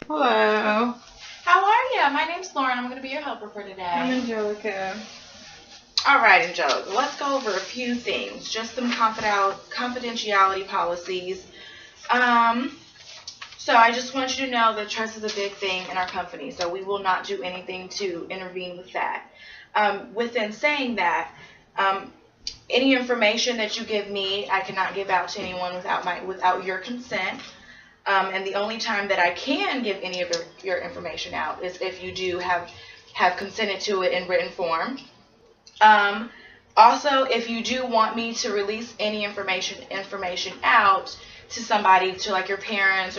Hello, How are you? My name's Lauren. I'm going to be your helper for I'm today. Angelica. All right, Angelica, let's go over a few things. Just some confidentiality policies. Um, so I just want you to know that trust is a big thing in our company, so we will not do anything to intervene with that. Within saying that, um, any information that you give me, I cannot give out to anyone without your consent. And the only time that I can give any of your information out is if you do have consented to it in written form. Um, Also, if you do want me to release any information out to somebody, to like your parents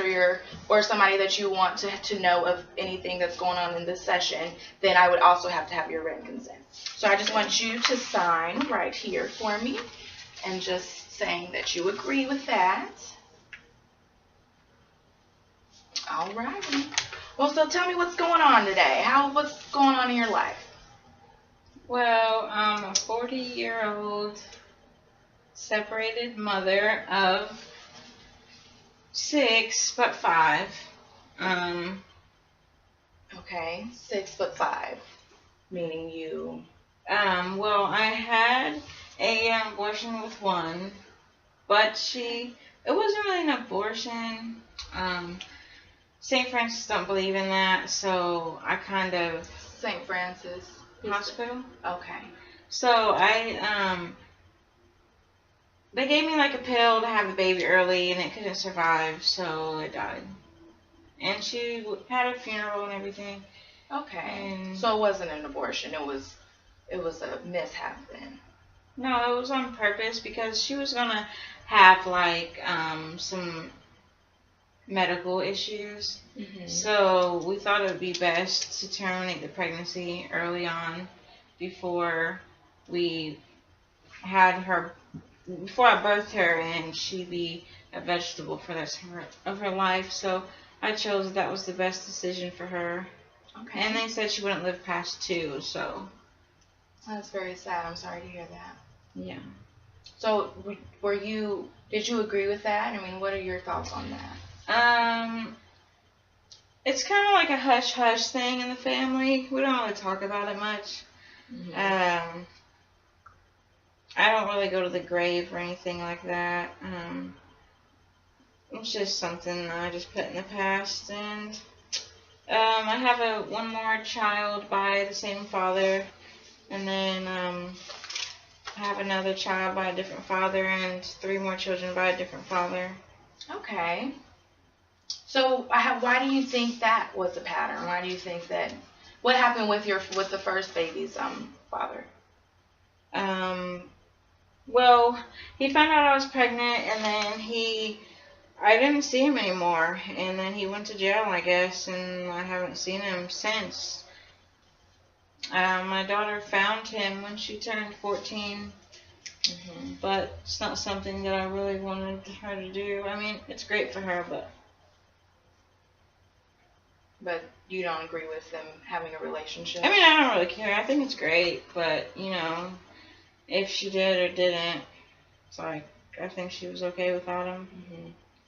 or somebody that you want to know of anything that's going on in this session, then I would also have to have your written consent. So I just want you to sign right here for me and just saying that you agree with that. All righty. Well, so tell me what's going on today. What's going on in your life? Well, I'm a 40-year-old separated mother of 6 but 5. Um, Okay, 6'5", meaning you. well, I had a abortion with one, but it wasn't really an abortion. St. Francis don't believe in that, so I kind of St. Francis hospital. Okay. So they gave me like a pill to have the baby early, and it couldn't survive, so it died. And she had a funeral and everything. Okay. And So it wasn't an abortion. It was a mishap then. no, it was on purpose because she was gonna have like some medical issues. So we thought it would be best to terminate the pregnancy early on before we had her, before I birthed her, and she'd be a vegetable for the rest of her life. So I chose that was the best decision for her. Okay. And they said she wouldn't live past 2, so That's very sad. I'm sorry to hear that. yeah. So did you agree with that? I mean, what are your thoughts on that? It's kind of like a hush hush thing in the family. We don't really talk about it much. I don't really go to the grave or anything like that. It's just something I just put in the past. And I have one more child by the same father, and then I have another child by a different father, and 3 more children by a different father. Okay. So why do you think that was the pattern? Why do you think that? What happened with the first baby's father? Well, he found out I was pregnant, and then I didn't see him anymore, and then he went to jail, I guess, and I haven't seen him since. My daughter found him when she turned 14, but it's not something that I really wanted her to do. I mean, it's great for her, but You don't agree with them having a relationship? I mean, I don't really care. I think it's great, but, if she did or didn't, it's like, I think she was okay without him.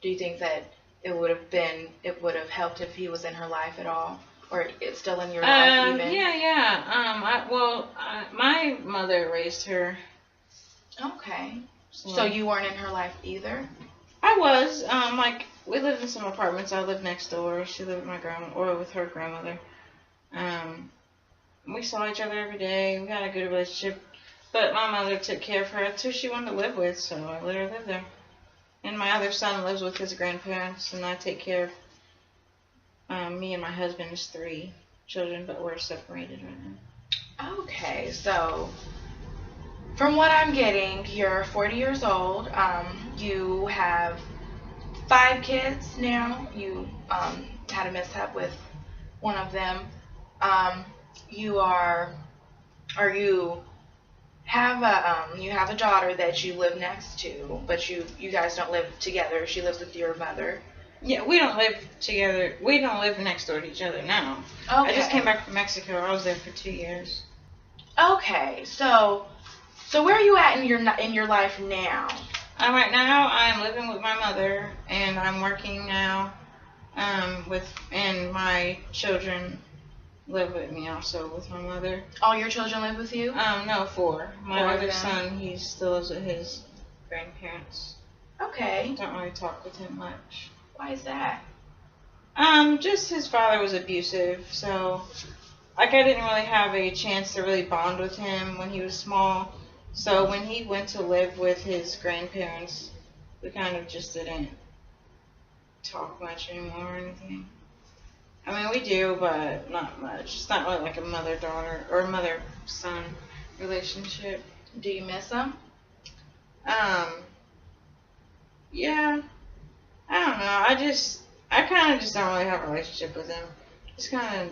Do you think that it would have helped if he was in her life at all, or it's still in your life even? Yeah. My mother raised her. Okay. So you weren't in her life either? I was. Like, we lived in some apartments. I lived next door. She lived with her grandmother. We saw each other every day. We had a good relationship. But my mother took care of her. That's who she wanted to live with, so I let her live there. And my other son lives with his grandparents, and I take care of me and my husband's 3 children, but we're separated right now. Okay, so from what I'm getting, you're 40 years old. You have 5 kids now. You had a mishap with one of them. You have a daughter that you live next to, but you guys don't live together. She lives with your mother. Yeah, we don't live together. We don't live next door to each other now. Okay. I just came back from Mexico. I was there for 2 years. Okay, so where are you at in your life now? Right now, I'm living with my mother, and I'm working now And my children live with me also with my mother. All your children live with you? No, 4. My 4 other son, he still lives with his grandparents. Okay. Don't really talk with him much. Why is that? Just his father was abusive, so like I didn't really have a chance to really bond with him when he was small. So when he went to live with his grandparents, we kind of just didn't talk much anymore or anything. I mean, we do, but not much. It's not really like a mother-daughter or mother-son relationship. Do you miss him? Yeah. I don't know. I kind of just don't really have a relationship with him. It's kind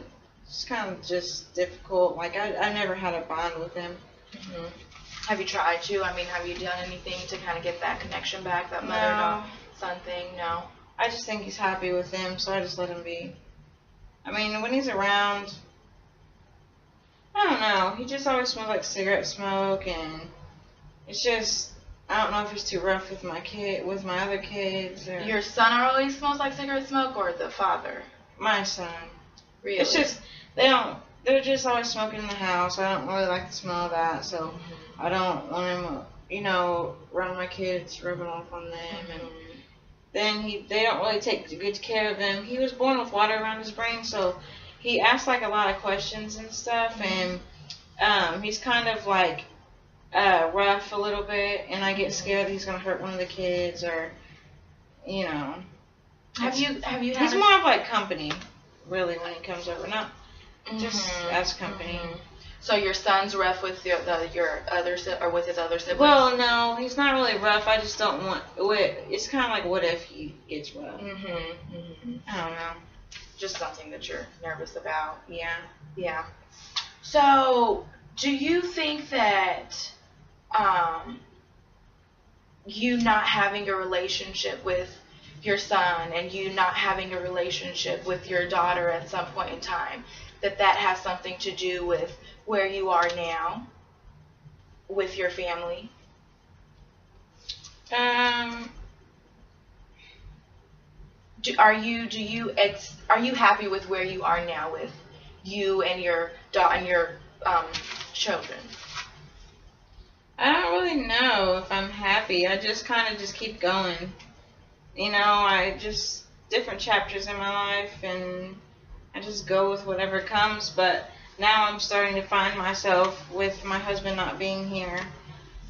of just difficult. Like, I never had a bond with him. Mm-hmm. Have you tried to? I mean, have you done anything to kind of get that connection back, that mother-son thing? No. I just think he's happy with him, so I just let him be. I mean, when he's around, I don't know. He just always smells like cigarette smoke, and it's just, I don't know if he's too rough with my other kids. Or your son always smells like cigarette smoke, or the father? My son. Really? It's just they're just always smoking in the house. I don't really like the smell of that, so I don't want him, around my kids, rubbing off on them, and then they don't really take good care of him. He was born with water around his brain, so he asks like a lot of questions and stuff, and he's kind of like rough a little bit, and I get scared that he's gonna hurt one of the kids, or Have you had? He's more of like company, really, when he comes over, not just as company. Mm-hmm. So your son's rough with your other or with his other siblings? Well, no, he's not really rough. I just don't want. It's kind of like, what if he gets rough? I don't know. Just something that you're nervous about. Yeah. Yeah. So, do you think that you not having a relationship with your son and you not having a relationship with your daughter at some point in time, that has something to do with where you are now with your family? Are you happy with where you are now with you and your children? I don't really know if I'm happy. I just kind of just keep going. Different chapters in my life, and I just go with whatever comes. But now I'm starting to find myself with my husband not being here.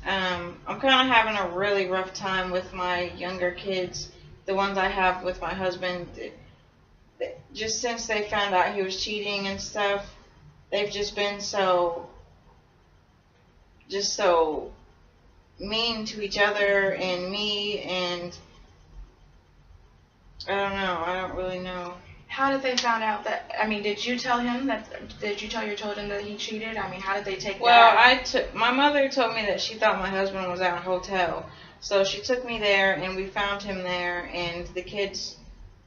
I'm kind of having a really rough time with my younger kids, the ones I have with my husband. Just since they found out he was cheating and stuff, they've just been so mean to each other and me, and I don't know. I don't really know. How did they find out that? I mean, did you tell him that? Did you tell your children that he cheated? I mean, how did they take that? Well, my mother told me that she thought my husband was at a hotel, so she took me there, and we found him there, and the kids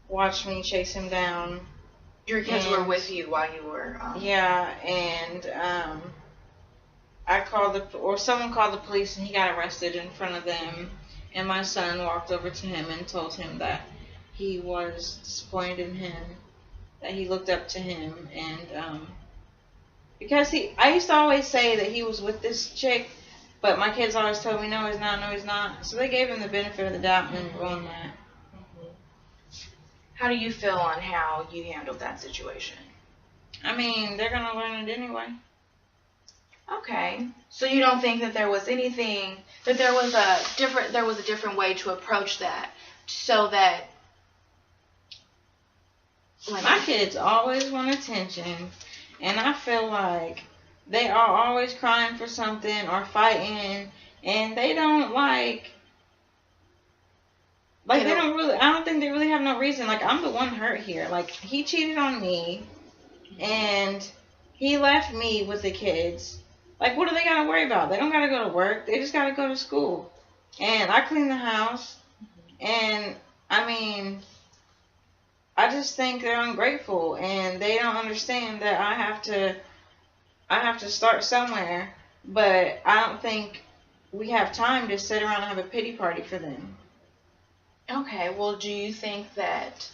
watched me chase him down. Your kids were with you while you were. Yeah, and someone called the police, and he got arrested in front of them, and my son walked over to him and told him that he was disappointed in him, that he looked up to him, and because I used to always say that he was with this chick, but my kids always told me, no, he's not, so they gave him the benefit of the doubt and on that. How do you feel on how you handled that situation? I mean, they're gonna learn it anyway. Okay. So you don't think that there was anything, that there was a different way to approach that, so that my kids always want attention, and I feel like they are always crying for something or fighting, and they don't I don't think they really have no reason. Like, I'm the one hurt here. Like, he cheated on me, and he left me with the kids. Like, what do they gotta worry about? They don't gotta go to work. They just gotta go to school. And I clean the house, and I mean, I just think they're ungrateful, and they don't understand that I have to start somewhere, but I don't think we have time to sit around and have a pity party for them. Okay, well, do you think that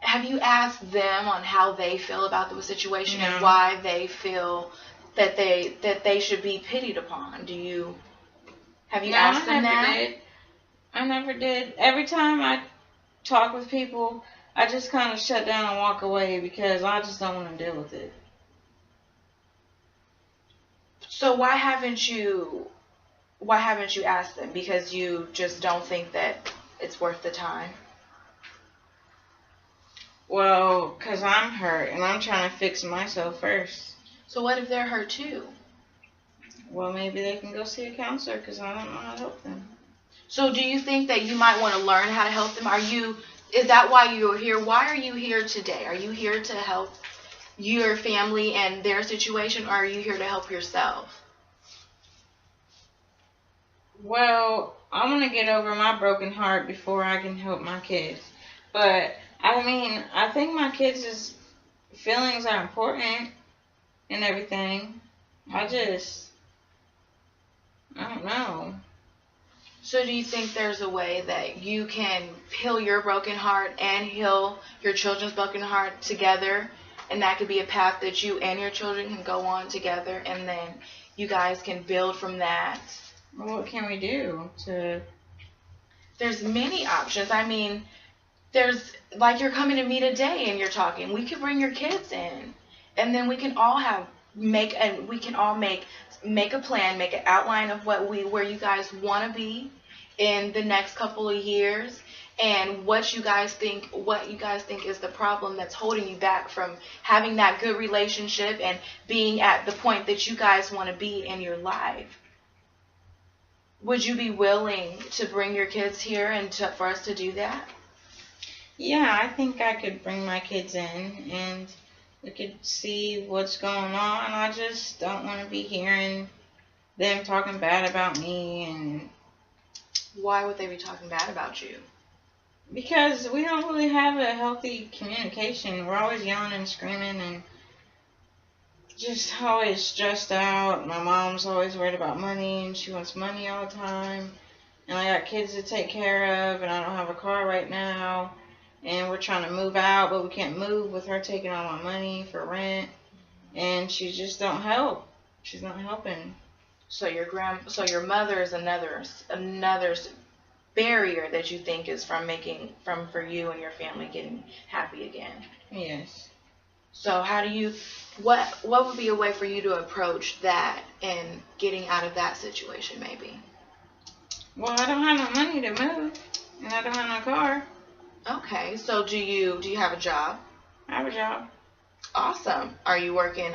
have you asked them on how they feel about the situation No. and why they feel that they should be pitied upon? Have you asked them that? I never did. Every time I talk with people, I just kind of shut down and walk away because I just don't want to deal with it. So why haven't you asked them? Because you just don't think that it's worth the time? Well, because I'm hurt and I'm trying to fix myself first. So what if they're hurt too? Well, maybe they can go see a counselor because I don't know how to help them. So do you think that you might want to learn how to help them? Is that why you're here? Why are you here today? Are you here to help your family and their situation, or are you here to help yourself? Well, I want to get over my broken heart before I can help my kids. But, I mean, I think my kids' feelings are important and everything. I don't know. So do you think there's a way that you can heal your broken heart and heal your children's broken heart together, and that could be a path that you and your children can go on together, and then you guys can build from that? Well, what can we do to... There's many options. I mean, there's, like, you're coming to me today and you're talking. We could bring your kids in, and then we can all make a plan, make an outline of where you guys want to be in the next couple of years, and what you guys think is the problem that's holding you back from having that good relationship and being at the point that you guys want to be in your life. Would you be willing to bring your kids here and for us to do that? Yeah, I think I could bring my kids in and we could see what's going on. I just don't want to be hearing them talking bad about me. And why would they be talking bad about you? Because we don't really have a healthy communication. We're always yelling and screaming and just always stressed out. My mom's always worried about money and she wants money all the time. And I got kids to take care of and I don't have a car right now. And we're trying to move out, but we can't move with her taking all my money for rent. And she just don't help. She's not helping. So your mother is another barrier that you think is for you and your family getting happy again. Yes. So what would be a way for you to approach that and getting out of that situation maybe? Well, I don't have no money to move and I don't have no car. Okay, so do you have a job? I have a job. Awesome. Are you working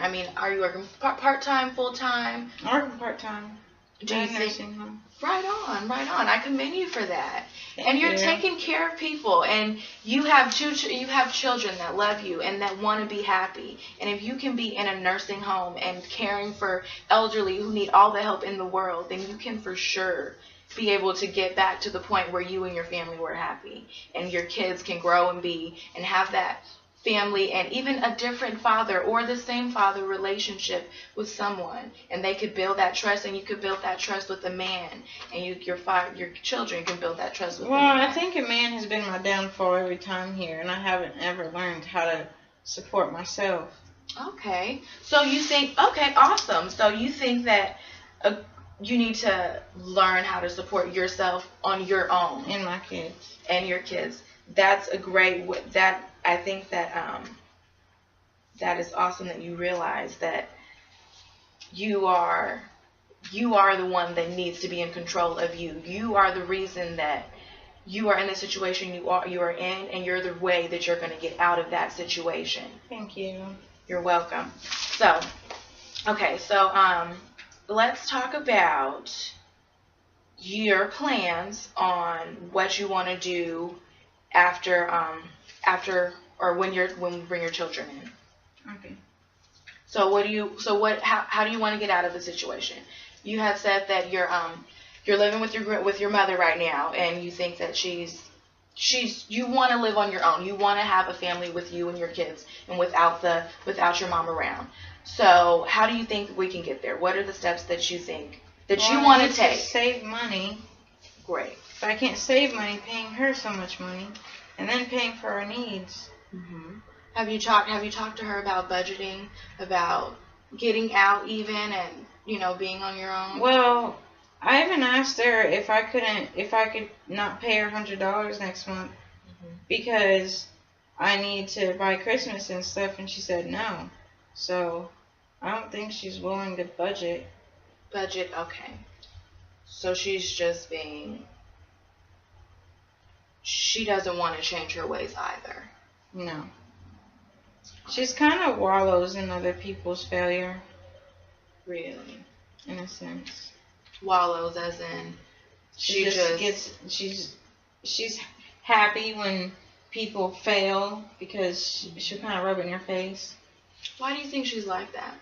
part-time, full-time? I'm working part-time. Nursing home. Right on. I commend you for that. Thank you're you. taking care of people, and you have children that love you and that want to be happy. And if you can be in a nursing home and caring for elderly who need all the help in the world, then you can for sure be able to get back to the point where you and your family were happy, and your kids can grow and have that family and even a different father or the same father relationship with someone, and they could build that trust, and you could build that trust with a man, and your children can build that trust with a man. Well, I think a man has been my downfall every time here, and I haven't ever learned how to support myself. Okay, so you think, okay, awesome. So you think that you need to learn how to support yourself on your own. And my kids. And your kids. That's a great, I think that is awesome that you realize that you are the one that needs to be in control of you. You are the reason that you are in the situation you are in, and you're the way that you're going to get out of that situation. Thank you. You're welcome. So, okay, let's talk about your plans on what you want to do after or when we bring your children in. Okay. So how do you want to get out of the situation? You have said that you're living with your mother right now, and you think that you want to live on your own. You want to have a family with you and your kids, and without your mom around. So how do you think we can get there? What are the steps that you think that you want to take? Save money. Great. If I can't save money, paying her so much money, and then paying for our needs. Mhm. Have you talked to her about budgeting, about getting out even, and being on your own? Well, I even asked her if I could not pay her $100 next month because I need to buy Christmas and stuff, and she said no. So I don't think she's willing to budget. Budget, okay. So she's just she doesn't want to change her ways either. No. She's kind of wallows in other people's failure. Really? In a sense. Wallows as in she's happy when people fail because she'll kind of rub it in your face. Why do you think she's like that?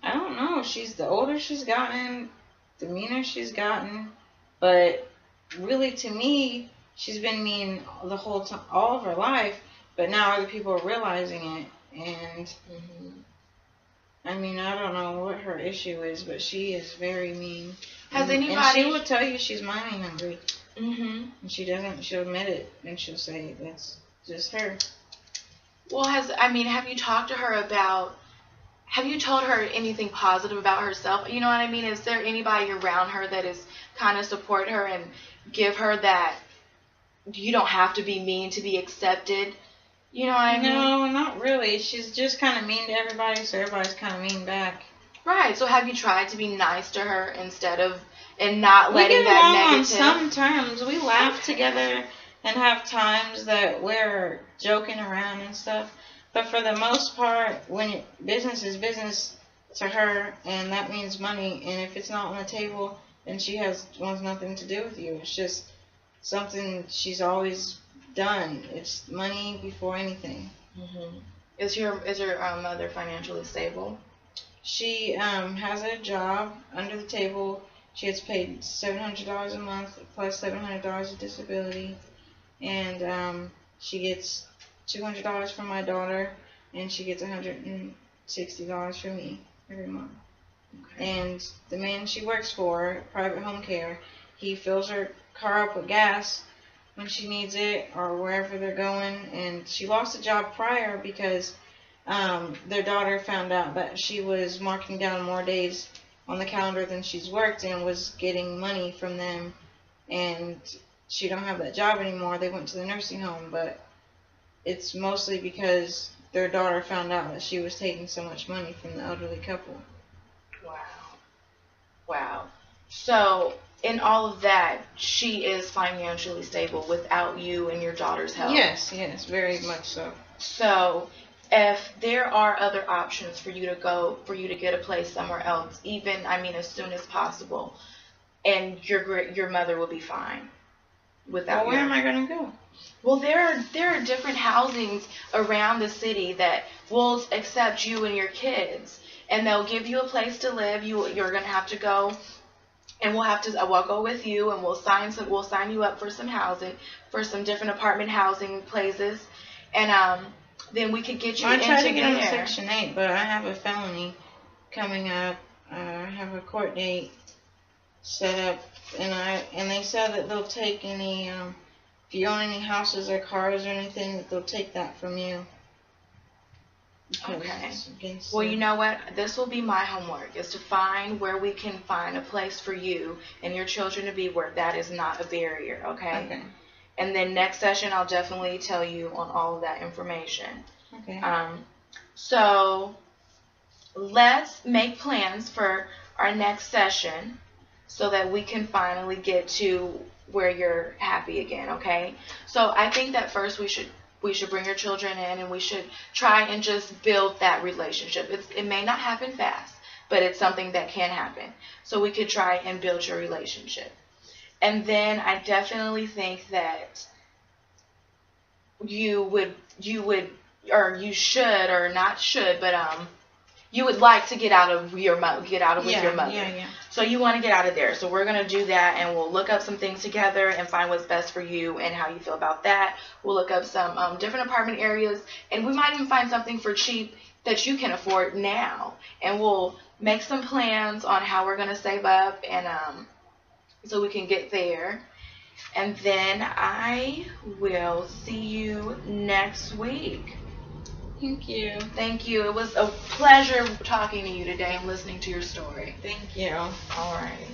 I don't know. The older she's gotten, the meaner she's gotten. But really, to me, she's been mean the whole time, all of her life. But now other people are realizing it, and I mean, I don't know what her issue is, but she is very mean. And she will tell you she's money hungry. And she doesn't. She'll admit it, and she'll say that's just her. Well, have you talked to her about? Have you told her anything positive about herself? You know what I mean? Is there anybody around her that is kind of support her and give her that you don't have to be mean to be accepted? You know what I mean? No, not really. She's just kind of mean to everybody, so everybody's kind of mean back. Right. So have you tried to be nice to her and not letting that negative? We get along on some terms. We laugh together and have times that we're joking around and stuff. But for the most part, when business is business to her, and that means money, and if it's not on the table, then she wants nothing to do with you. It's just something she's always done. It's money before anything. Is your mother financially stable? She has a job under the table. She gets paid $700 a month plus $700 of disability, and she gets $200 from my daughter, and she gets $160 from me every month. Okay. And the man she works for, private home care, he fills her car up with gas when she needs it or wherever they're going. And she lost a job prior because their daughter found out that she was marking down more days on the calendar than she's worked and was getting money from them, and she don't have that job anymore. They went to the nursing home, but it's mostly because their daughter found out that she was taking so much money from the elderly couple. Wow. So, in all of that, she is financially stable without you and your daughter's help? Yes, very much so. So, if there are other options for you to get a place somewhere else, even, as soon as possible, and your mother will be fine without you. Well, where am I going to go? Well, there are different housings around the city that will accept you and your kids, and they'll give you a place to live. You're going to have to go, and we'll go with you, and we'll sign you up for some housing, for some different apartment housing places, and then we could get you into there. I tried to get into Section 8, but I have a felony coming up. I have a court date set up, and they said that they'll take any if you own any houses or cars or anything, that they'll take that from you. Okay. Well, you know what? This will be my homework, is to find where we can find a place for you and your children to be where that is not a barrier, okay? And then next session, I'll definitely tell you on all of that information. Okay. So let's make plans for our next session so that we can finally get to where you're happy again, okay? So I think that first we should bring your children in, and we should try and just build that relationship. It may not happen fast, but it's something that can happen. So we could try and build your relationship. And then I definitely think that you would, or you should, or not should, but you would like to get out of with your mother. Yeah. So you want to get out of there. So we're going to do that, and we'll look up some things together and find what's best for you and how you feel about that. We'll look up some different apartment areas, and we might even find something for cheap that you can afford now. And we'll make some plans on how we're going to save up, and so we can get there. And then I will see you next week. Thank you. Thank you. It was a pleasure talking to you today and listening to your story. Thank you. All right.